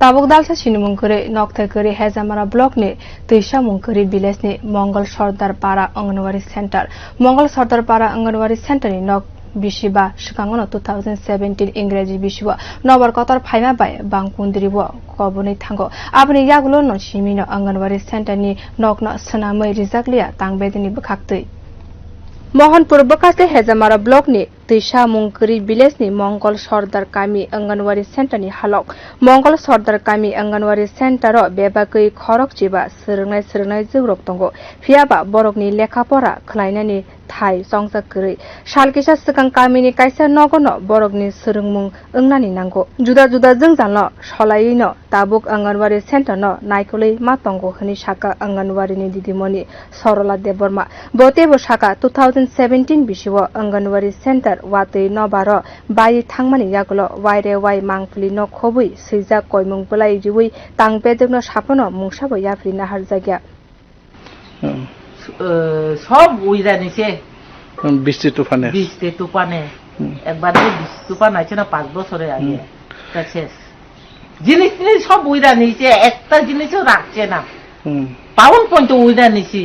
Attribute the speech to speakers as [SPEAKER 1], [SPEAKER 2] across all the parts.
[SPEAKER 1] Tabuk dalsa sinumungkuri noktakuri Hezamara block ni Tisha Mungkuri village ni Mongol Sardar Para Anganwadi Center. Mongol Sardar Para Anganwadi Center ni nok Bishiba Shikangono 2017 Ingreji Bishiba Nobar Kotar Paima by Bangkundriwa Kobuni Tango. Abni Yagulo no Shimino Anganwadi Center ni nok no Sanamai Rizaklia Tangbedini Bukakti. Mohanpur Bakaste Hezamara block ni Tisha Mungkuri village ni Mongol Sardar Kami Anganwadi Center ni Halok Mongol Sardar Kami Anganwadi Center ro bebakui khorok jiba srungnai jurok tongo fiaba borok ni lekhapora khlainani thai songjakri salkisa sikang kami ni kaisa nogono borok ni srungmung ungnani nango juda jengjanlo solaino tabuk Anganwadi Center no naikolei ma tongo khani saka Anganwadi ni didimoni Sorola Deborma botebo saka 2017 bishiwo Anganwadi Center Wate Nobaro Bai Tangmani Yagulo Waire Wai Mangpli no Khobui Sija Koimung Pulai Jiwi Tangpedek no Sapono Mungsabo Yapri Nahar Jagya
[SPEAKER 2] সব উইরা নিছে
[SPEAKER 3] বৃষ্টি
[SPEAKER 2] তুফানে একবারে বৃষ্টি তুফান আছে না 5 বছরের আগে তা শেষ জিনিস সব উইরা নিছে একটা জিনিসও রাখছে না পাউন পর্যন্ত উইরা নিছি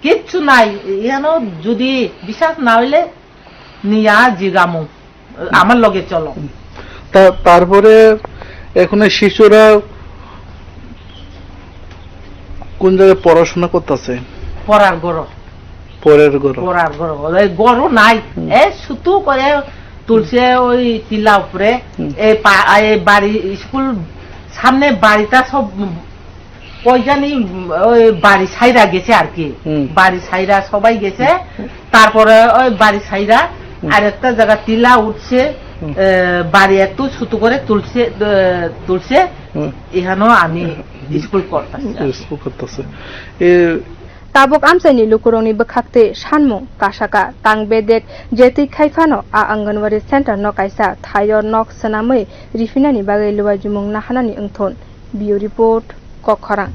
[SPEAKER 2] কিচ্ছু নাই ইয়ানো যদি বিশ্বাস না হইলে নিয়া জিগামু আমার লগে চলো
[SPEAKER 3] তারপরে এখন শিশুরা কোন জায়গায় পড়াশোনা করতেছে
[SPEAKER 2] পড়ার ঘর ওই গরু নাই শুধু করে তুলছে ওই টিলা উপরে এই বাড়ি স্কুল সামনে বাড়িটা সব কয়জানি ওই বাড়ি সাইরা গেছে আর কি বাড়ি সাইরা সবাই গেছে তারপরে ওই বাড়ি সাইরা আর একটা জায়গা টিলা উঠছে বাড়ি একটু ছুটু করে তুলছে এখানেও আমি স্কুল করতেছি
[SPEAKER 1] Tabuk amsani lukuroni bekhakte shanmung kasaka tangbedek jeti khaifano a Anganwadi Center no kaisa thayor nok sanamai rifinani bagai luwajumung nahanani engthon bio report kokharang